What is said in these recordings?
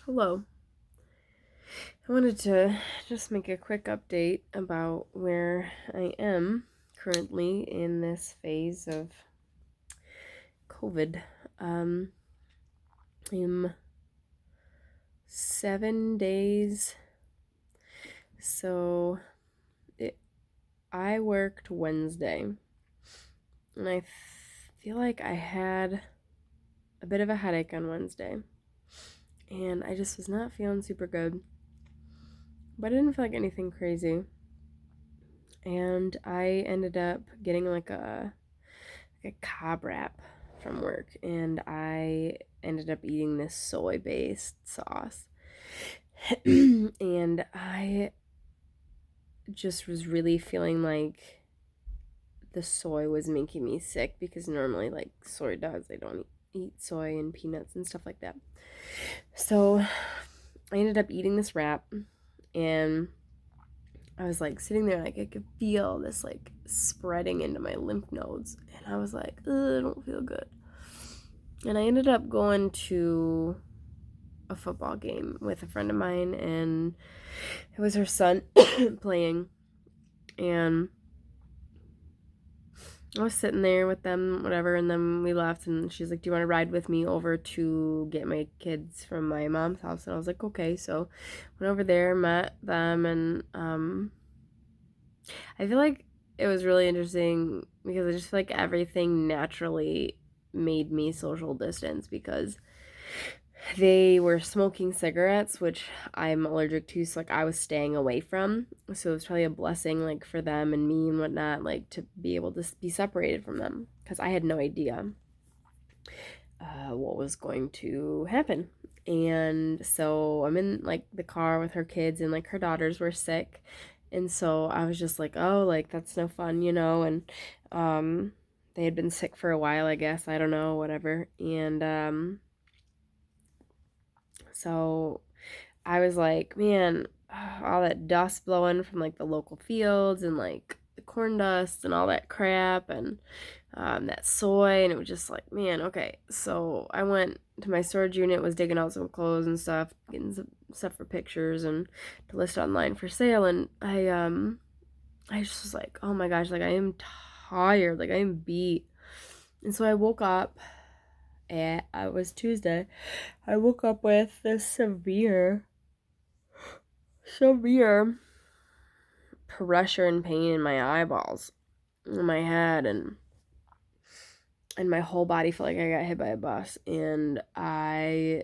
Hello. I wanted to just make a quick update about where I am currently in this phase of COVID. I'm 7 days. So I worked Wednesday, and I feel like I had a bit of a headache on Wednesday, and I just was not feeling super good. But I didn't feel like anything crazy. And I ended up getting like a cob wrap from work, and I ended up eating this soy-based sauce. And I just was really feeling like the soy was making me sick because normally, like soy dogs, I don't eat soy and peanuts and stuff like that. So I ended up eating this wrap, and I was like sitting there, like I could feel this like spreading into my lymph nodes, and I was like, ugh, I don't feel good. And I ended up going to a football game with a friend of mine, and it was her son playing, and I was sitting there with them, whatever, and then we left, and she's like, do you want to ride with me over to get my kids from my mom's house? And I was like, okay. So went over there, met them, and I feel like it was really interesting because I just feel like everything naturally made me social distance because they were smoking cigarettes, which I'm allergic to, so like I was staying away from. So it was probably a blessing, like for them and me and whatnot, like to be able to be separated from them because I had no idea what was going to happen. And so I'm in like the car with her kids, and like her daughters were sick, and so I was just like, oh, like that's no fun, and they had been sick for a while, I guess, I don't know, whatever. And so I was like, man, all that dust blowing from like the local fields and like the corn dust and all that crap, and that soy, and it was just like, man, okay. So I went to my storage unit, was digging out some clothes and stuff, getting some stuff for pictures and to list online for sale, and I just was like, oh my gosh, like I am tired, like I am beat. And so I woke up it was Tuesday. I woke up with this severe pressure and pain in my eyeballs, in my head, and my whole body felt like I got hit by a bus, and I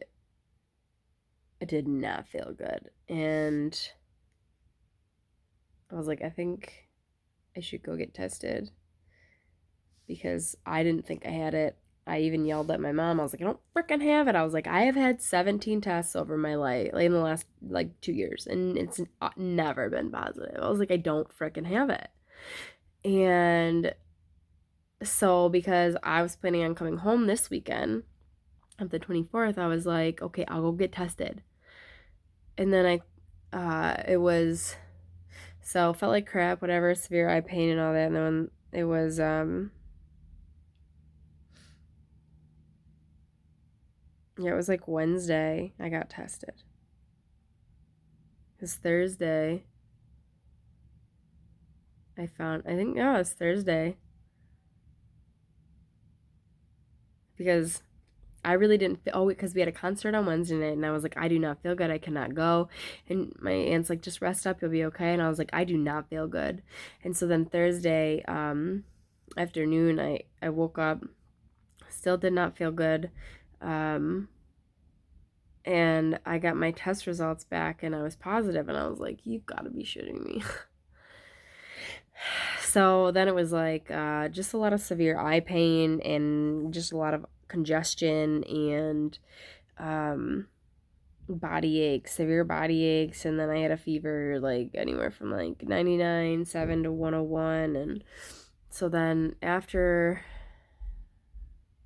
did not feel good. And I was like, I think I should go get tested because I didn't think I had it. I even yelled at my mom. I was like, I don't freaking have it. I was like, I have had 17 tests over my life, like in the last like 2 years, and it's never been positive. I was like, I don't freaking have it. And so because I was planning on coming home this weekend of the 24th, I was like, okay, I'll go get tested. And then it was, so felt like crap, whatever, severe eye pain and all that. And then it was, yeah, it was like Wednesday I got tested. It was Thursday. I think, yeah, it was Thursday. Because I really didn't feel, oh, because we had a concert on Wednesday night, and I was like, I do not feel good, I cannot go. And my aunt's like, just rest up, you'll be okay. And I was like, I do not feel good. And so then Thursday afternoon, I woke up, still did not feel good. And I got my test results back, and I was positive, and I was like, you've got to be shitting me. So then it was like just a lot of severe eye pain and just a lot of congestion and body aches, severe body aches. And then I had a fever like anywhere from like 99.7 to 101. And so then after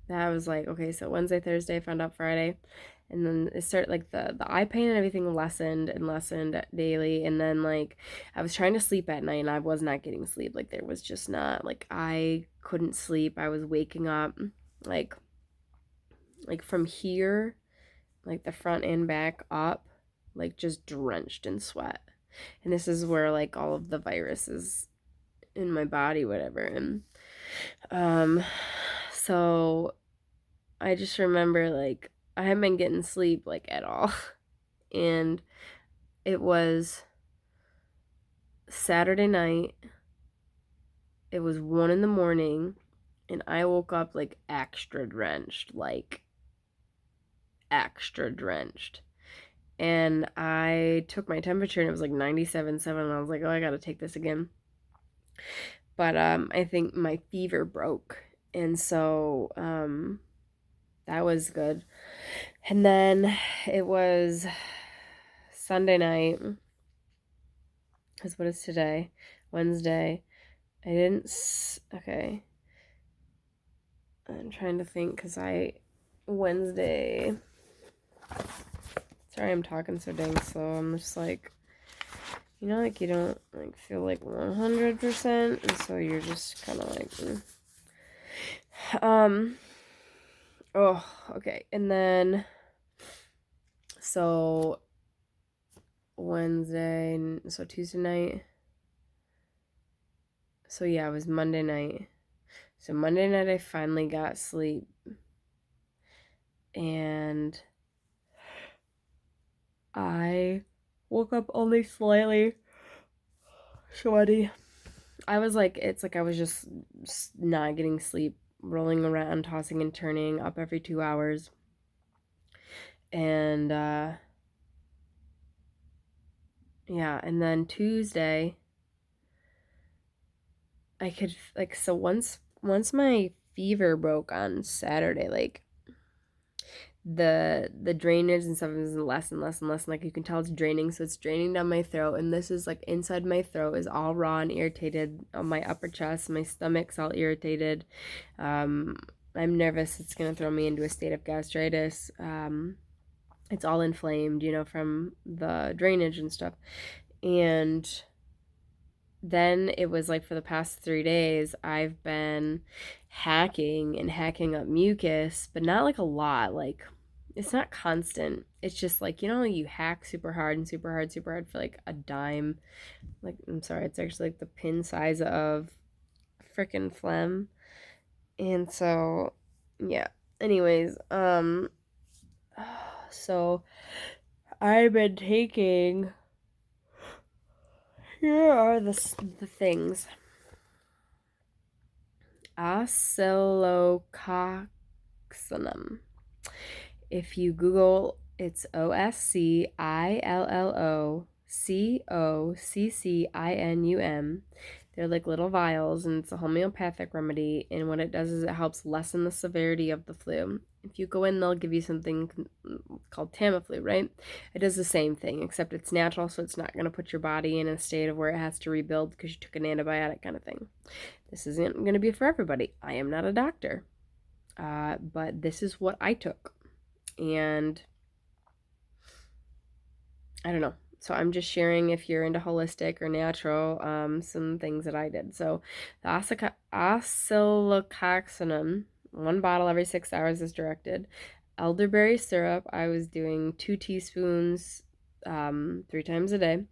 that, I was like, okay, so Wednesday, Thursday, I found out Friday. And then it started like the eye pain and everything lessened and lessened daily. And then like I was trying to sleep at night, and I was not getting sleep. Like there was just not, like I couldn't sleep. I was waking up like from here like the front and back up, like just drenched in sweat. And this is where like all of the viruses in my body, whatever. And um, so I just remember like I haven't been getting sleep like at all. And it was Saturday night. It was 1 in the morning, and I woke up like extra drenched, like extra drenched. And I took my temperature and it was like 97.7, and I was like, oh, I gotta take this again. But I think my fever broke, and so that was good. And then it was Sunday night. Because what is today? Wednesday. I didn't. Okay. I'm trying to think because Wednesday. Sorry, I'm talking so dang slow. I'm just like, like you don't like feel like 100%, and so you're just kind of like, oh, okay. And then, so Wednesday, so Tuesday night. So yeah, it was Monday night. So Monday night I finally got sleep. And I woke up only slightly sweaty. I was like, it's like I was just not getting sleep, rolling around, tossing and turning, up every 2 hours. And yeah, and then Tuesday I could like, so once my fever broke on Saturday, like the drainage and stuff is less and less and less, and like you can tell it's draining, so it's draining down my throat, and this is like inside my throat is all raw and irritated. On my upper chest, my stomach's all irritated. I'm nervous it's gonna throw me into a state of gastritis. It's all inflamed, from the drainage and stuff. And then it was like for the past 3 days, I've been hacking up mucus, but not like a lot. Like, it's not constant. It's just like, you hack super hard and super hard, super hard for like a dime. Like, I'm sorry, it's actually like the pin size of frickin' phlegm. And so, yeah. Anyways, so I've been taking. Here are the things. Oscillococcinum. If you Google, it's OSCILLOCOCCINUM. They're like little vials, and it's a homeopathic remedy. And what it does is it helps lessen the severity of the flu. If you go in, they'll give you something called Tamiflu, right? It does the same thing, except it's natural, so it's not going to put your body in a state of where it has to rebuild because you took an antibiotic kind of thing. This isn't going to be for everybody. I am not a doctor, but this is what I took. And I don't know. So I'm just sharing, if you're into holistic or natural, some things that I did. So the oscillococcinum, 1 bottle every 6 hours as directed. Elderberry syrup, I was doing 2 teaspoons 3 times a day.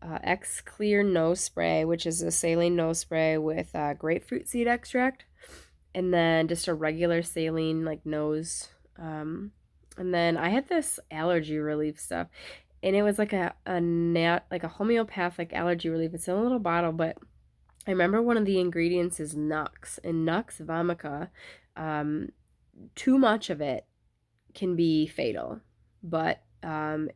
X Clear nose spray, which is a saline nose spray with grapefruit seed extract. And then just a regular saline like nose. And then I had this allergy relief stuff, and it was like a homeopathic allergy relief. It's in a little bottle, but I remember one of the ingredients is Nux, and Nux vomica. Too much of it can be fatal, but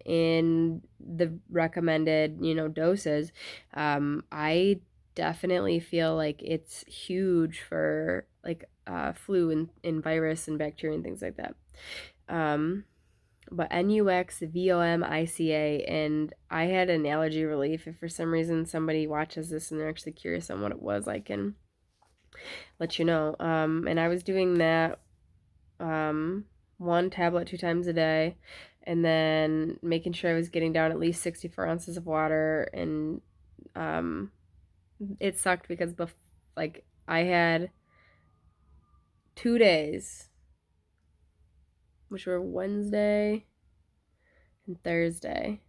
in the recommended doses, I definitely feel like it's huge for like flu and virus and bacteria and things like that. But NUXVOMICA, and I had an allergy relief. If for some reason somebody watches this and they're actually curious on what it was, I can let you know. And I was doing that 1 tablet 2 times a day, and then making sure I was getting down at least 64 ounces of water. And it sucked because like I had 2 days, which were Wednesday, and Thursday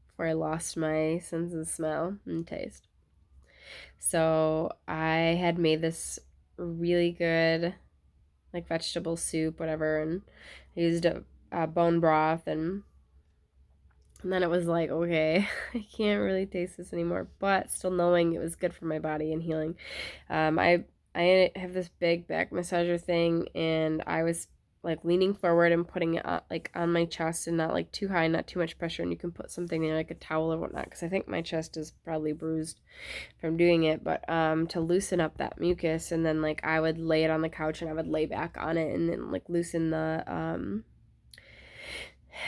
before I lost my sense of smell and taste. So I had made this really good like vegetable soup, whatever, and I used a bone broth, and then it was like, okay, I can't really taste this anymore, but still knowing it was good for my body and healing. I have this big back massager thing, and I was like leaning forward and putting it like on my chest, and not like too high, not too much pressure, and you can put something in like a towel or whatnot, because I think my chest is probably bruised from doing it, but to loosen up that mucus, and then like I would lay it on the couch and I would lay back on it and then like loosen the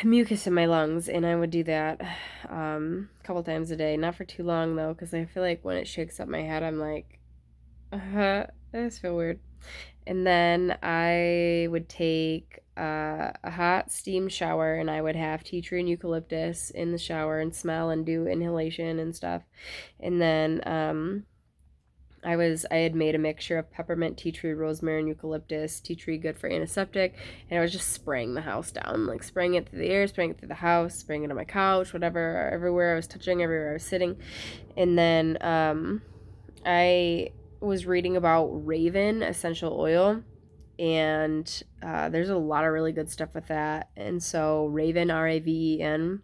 mucus in my lungs, and I would do that a couple times a day, not for too long though, because I feel like when it shakes up my head I'm like, I just feel weird. And then I would take a hot steam shower, and I would have tea tree and eucalyptus in the shower and smell and do inhalation and stuff. And then I had made a mixture of peppermint, tea tree, rosemary, and eucalyptus. Tea tree good for antiseptic, and I was just spraying the house down, like spraying it through the air, spraying it through the house, spraying it on my couch, whatever, everywhere I was touching, everywhere I was sitting. And then I was reading about Raven essential oil, and there's a lot of really good stuff with that. And so Raven, Raven,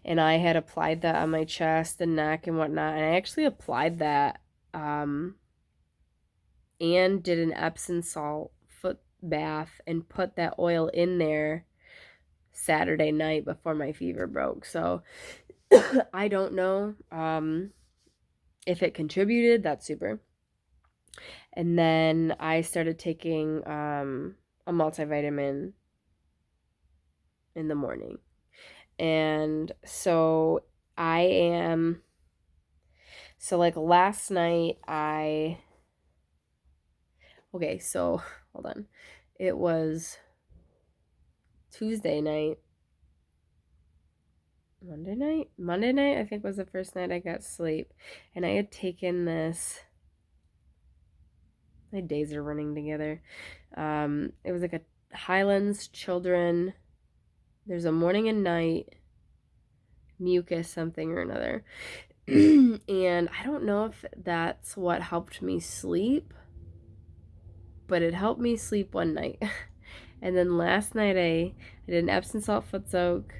and I had applied that on my chest and neck and whatnot, and I actually applied that and did an Epsom salt foot bath and put that oil in there Saturday night before my fever broke. So I don't know if it contributed. That's super. And then I started taking a multivitamin in the morning. And so like last night okay, so hold on. It was Tuesday night. Monday night, I think, was the first night I got sleep. And I had taken this. My days are running together. It was like a Highlands Children. There's a morning and night mucus something or another. And I don't know if that's what helped me sleep, but it helped me sleep one night. And then last night I did an Epsom salt foot soak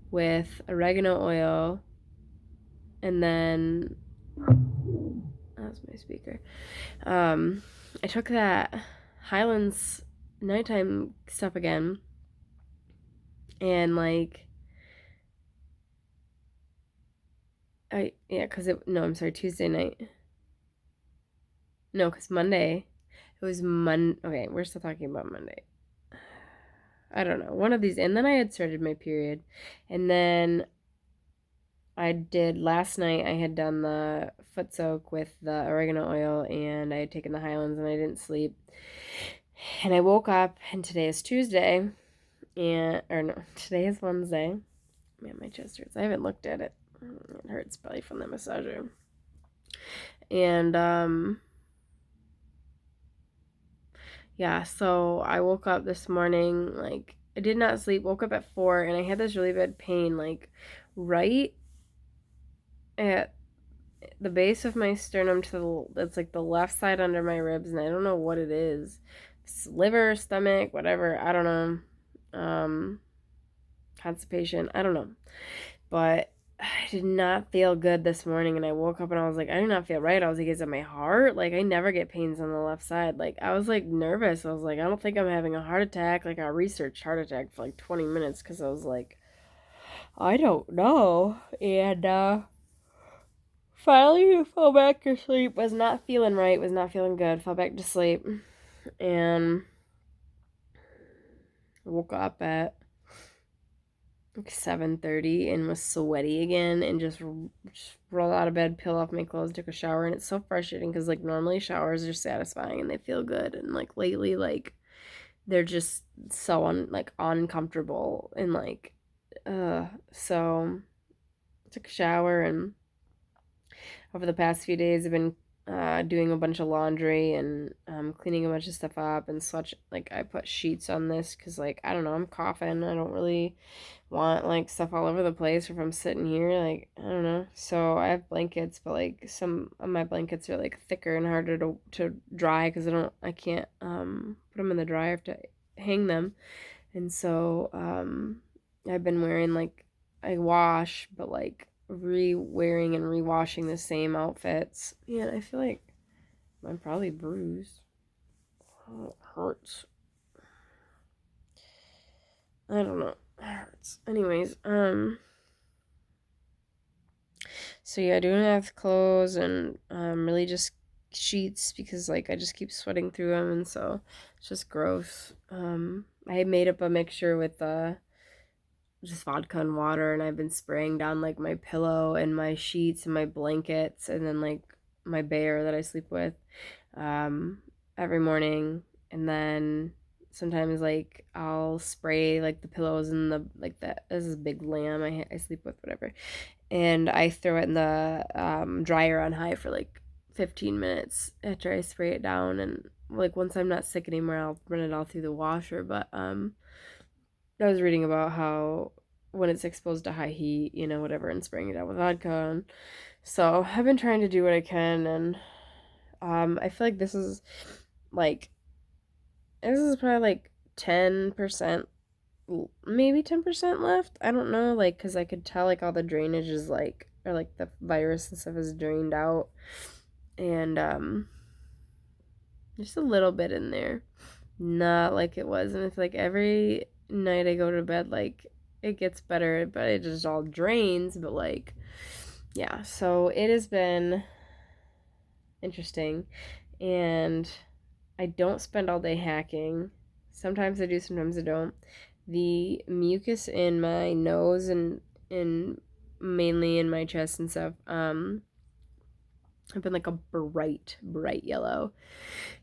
with oregano oil, and then that was my speaker. I took that Highlands nighttime stuff again, and like Tuesday night. No, because Monday, it was okay, we're still talking about Monday. I don't know, one of these, and then I had started my period, and then I did last night, I had done the foot soak with the oregano oil, and I had taken the Highlands, and I didn't sleep. And I woke up, and today is Tuesday, today is Wednesday. Man, my chest hurts. I haven't looked at it. It hurts probably from the massager. And, yeah, so I woke up this morning, like, I did not sleep, woke up at 4, and I had this really bad pain, like, right at the base of my sternum it's like the left side under my ribs, and I don't know what it is. It's liver, stomach, whatever, I don't know. Constipation, I don't know. But I did not feel good this morning, and I woke up and I was like, I do not feel right. I was like, is it my heart? Like, I never get pains on the left side. Like, I was like nervous. I was like, I don't think I'm having a heart attack. Like, I researched heart attack for like 20 minutes because I was like, I don't know. And finally fell back to sleep. Was not feeling right. Was not feeling good. Fell back to sleep. And woke up at like 7:30 and was sweaty again, and just rolled out of bed, peeled off my clothes, took a shower. And it's so frustrating because like normally showers are satisfying and they feel good, and like lately like they're just so uncomfortable, and like so I took a shower, and over the past few days I've been doing a bunch of laundry and cleaning a bunch of stuff up and such. Like I put sheets on this because like I don't know, I'm coughing. I don't really want like stuff all over the place. Or if I'm sitting here, like I don't know. So I have blankets, but like some of my blankets are like thicker and harder to dry because I can't put them in the dryer. I have to hang them, and so I've been wearing like I wash, but like re-wearing and re-washing the same outfits. Yeah, I feel like I'm probably bruised. Oh, it hurts. I don't know. It hurts. Anyways, so yeah, I don't have clothes and really just sheets because like I just keep sweating through them and so it's just gross. I made up a mixture with just vodka and water and I've been spraying down like my pillow and my sheets and my blankets and then like my bear that I sleep with um every morning and then sometimes like I'll spray like the pillows and the like that this is a big lamb I sleep with whatever and I throw it in the dryer on high for like 15 minutes after I spray it down and like once I'm not sick anymore I'll run it all through the washer but I was reading about how when it's exposed to high heat, you know, whatever, and spraying it out with vodka. And so I've been trying to do what I can, and I feel like like this is probably like 10%, maybe 10% left. I don't know, like, because I could tell like all the drainage is like, or like the virus and stuff is drained out, and just a little bit in there, not like it was. And it's like every night I go to bed, like it gets better, but it just all drains. But like, yeah, so it has been interesting. And I don't spend all day hacking. Sometimes I do, sometimes I don't. The mucus in my nose and in mainly in my chest and stuff, have been like a bright yellow.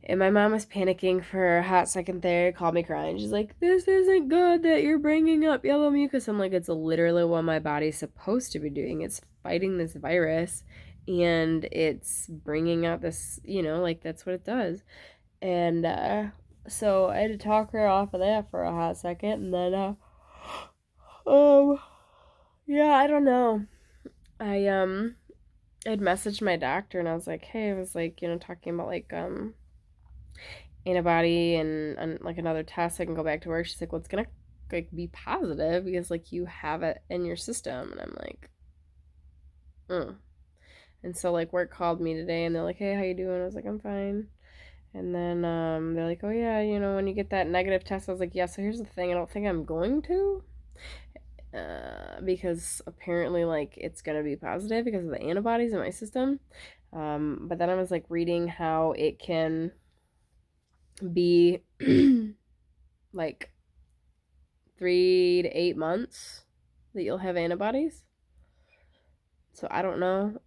And my mom was panicking for a hot second there, called me crying. She's like, "This isn't good that you're bringing up yellow mucus." I'm like, "It's literally what my body's supposed to be doing. It's fighting this virus and it's bringing out this, you know, like that's what it does." And so I had to talk her off of that for a hot second. And then, um, yeah, I don't know. I'd messaged my doctor and I was like, "Hey," I was like, you know, talking about like, antibody and like another test so I can go back to work. She's like, "Well, it's gonna like be positive because like you have it in your system." And I'm like, And so like work called me today and they're like, "Hey, how you doing?" I was like, "I'm fine." And then they're like, "Oh yeah, you know, when you get that negative test," I was like, "Yeah, so here's the thing, I don't think I'm going to. Because apparently like it's gonna be positive because of the antibodies in my system. But then I was like reading how it can be like 3 to 8 months that you'll have antibodies. So I don't know.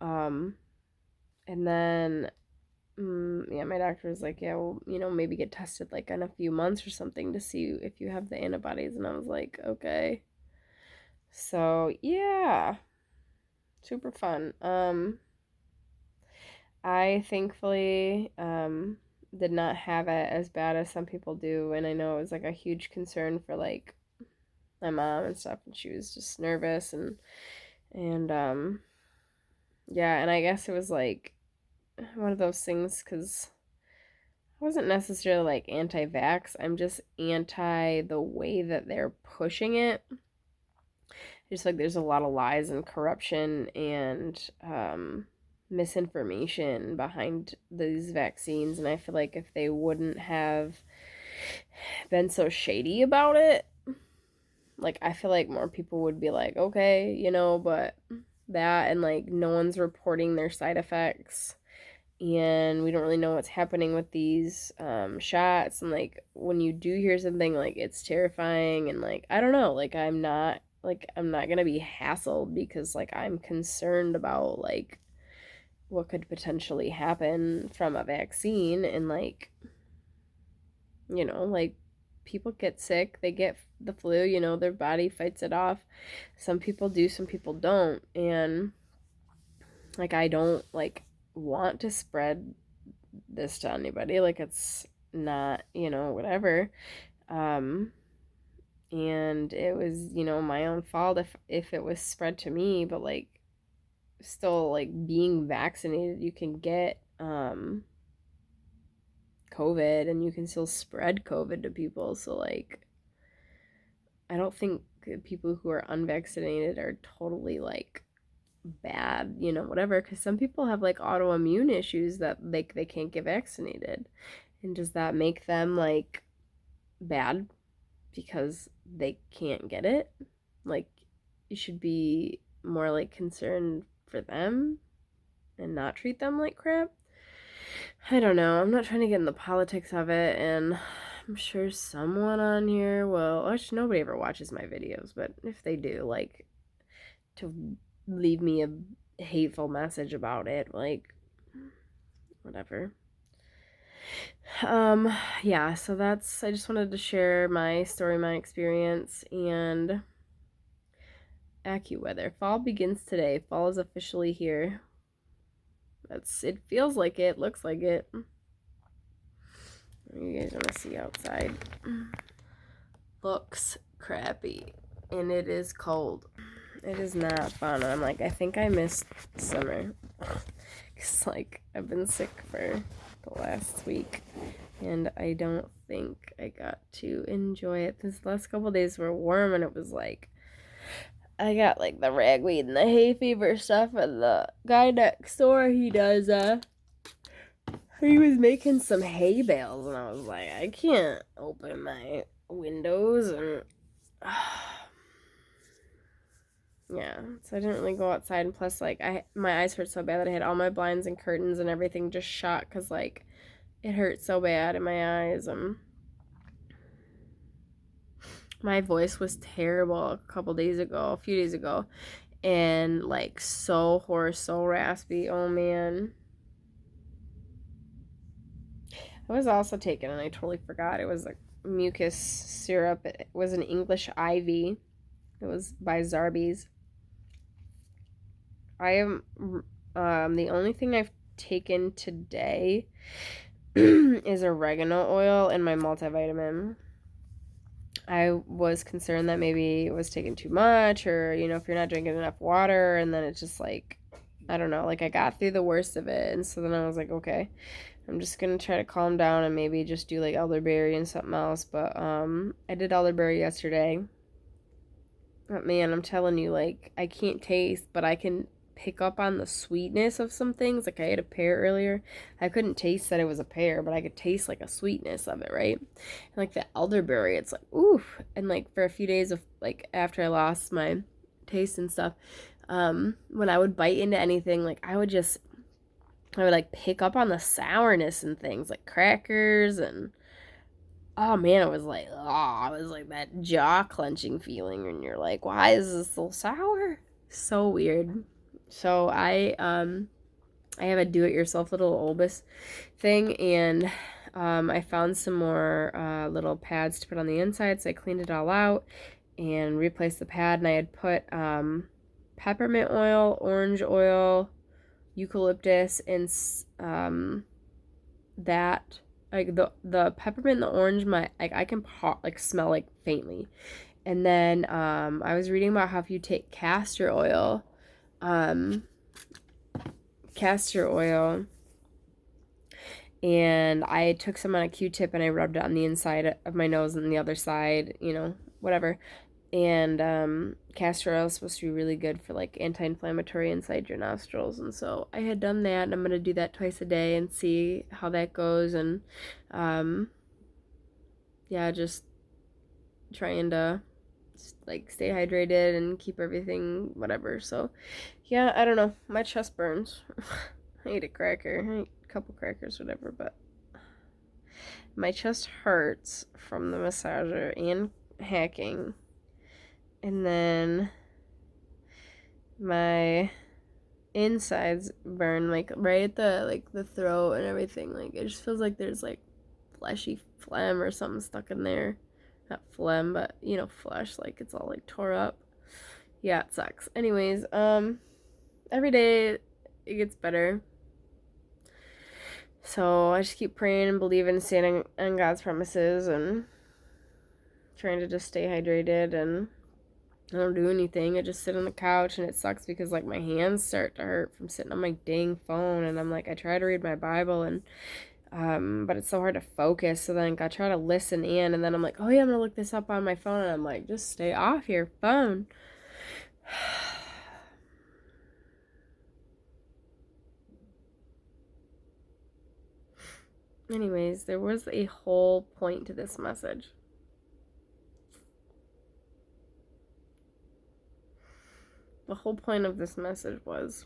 And then, yeah, my doctor was like, "Yeah, well, you know, maybe get tested like in a few months or something to see if you have the antibodies." And I was like, "Okay." So yeah, super fun. I thankfully did not have it as bad as some people do, and I know it was like a huge concern for like my mom and stuff, and she was just nervous and yeah, and I guess it was like one of those things because I wasn't necessarily like anti-vax. I'm just anti the way that they're pushing it. Just like there's a lot of lies and corruption and misinformation behind these vaccines, and I feel like if they wouldn't have been so shady about it, like I feel like more people would be like, okay, you know, but that and like no one's reporting their side effects and we don't really know what's happening with these shots and like when you do hear something like it's terrifying and like I don't know, like I'm not gonna be hassled because like I'm concerned about like what could potentially happen from a vaccine and like you know like people get sick, they get the flu, you know, their body fights it off. Some people do, some people don't, and like I don't like want to spread this to anybody. Like, it's not, whatever. Um, and it was, my own fault if it was spread to me, but like, still, like, being vaccinated, you can get COVID, and you can still spread COVID to people. So like, I don't think people who are unvaccinated are totally like bad, whatever, because some people have like autoimmune issues that like they can't get vaccinated. And does that make them like bad because they can't get it? Like, you should be more like concerned for them and not treat them like crap. I don't know. I'm not trying to get in the politics of it, and I'm sure someone on here will. Actually, nobody ever watches my videos, but if they do, like, to leave me a hateful message about it, like, whatever. Yeah, so I just wanted to share my story, my experience, and AccuWeather. Fall begins today. Fall is officially here. It feels like it, looks like it. You guys want to see outside. Looks crappy, and it is cold. It is not fun. I'm like, I think I missed summer. Because, like, I've been sick for the last week, and I don't think I got to enjoy it. These last couple days were warm, and it was like, I got, like, the ragweed and the hay fever stuff, and the guy next door, he was making some hay bales, and I was like, I can't open my windows, and yeah, so I didn't really go outside, and plus, like, my eyes hurt so bad that I had all my blinds and curtains and everything just shut, because, like, it hurt so bad in my eyes. My voice was terrible a few days ago, and, like, so hoarse, so raspy. Oh, man. I was also taking, and I totally forgot, it was like mucus syrup. It was an English IV. It was by Zarbee's. I am the only thing I've taken today is oregano oil and my multivitamin. I was concerned that maybe it was taking too much, or if you're not drinking enough water, and then it's just like, I don't know, like, I got through the worst of it, and so then I was like, okay, I'm just gonna try to calm down and maybe just do like elderberry and something else. But I did elderberry yesterday. But man, I'm telling you, like, I can't taste, but I can pick up on the sweetness of some things. Like, I ate a pear earlier. I couldn't taste that it was a pear, but I could taste like a sweetness of it, right? And like the elderberry, it's like, oof. And like for a few days of like after I lost my taste and stuff, when I would bite into anything, like I would like pick up on the sourness and things like crackers, and oh man, it was like, that jaw clenching feeling, and you're like, why is this so sour? So weird. So I have a do-it-yourself little Olbus thing, and I found some more little pads to put on the inside, so I cleaned it all out and replaced the pad, and I had put peppermint oil, orange oil, eucalyptus, and that, like, the peppermint and the orange, I can smell like faintly. And then I was reading about how if you take castor oil and I took some on a Q-tip and I rubbed it on the inside of my nose and the other side, whatever. And castor oil is supposed to be really good for like anti-inflammatory inside your nostrils, and so I had done that, and I'm gonna do that twice a day and see how that goes. And yeah, just trying to like stay hydrated and keep everything whatever. So yeah, I don't know, my chest burns. I ate a couple crackers, whatever, but my chest hurts from the massager and hacking. And then my insides burn, like right at the throat and everything. Like, it just feels like there's like fleshy phlegm or something stuck in there. Not phlegm, but flesh, like it's all like tore up. Yeah, it sucks. Anyways, every day it gets better. So I just keep praying and believing and standing on God's promises and trying to just stay hydrated, and I don't do anything. I just sit on the couch, and it sucks because like my hands start to hurt from sitting on my dang phone, and I'm like, I try to read my Bible, and but it's so hard to focus. So then I try to listen in, and then I'm like, oh yeah, I'm gonna look this up on my phone, and I'm like, just stay off your phone. Anyways, there was a whole point to this message. The whole point of this message was,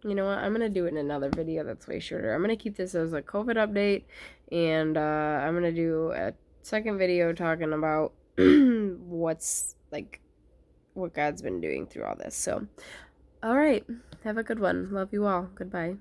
you know what, I'm going to do it in another video that's way shorter. I'm going to keep this as a COVID update, and I'm going to do a second video talking about what's, like, what God's been doing through all this. So, all right, have a good one. Love you all. Goodbye.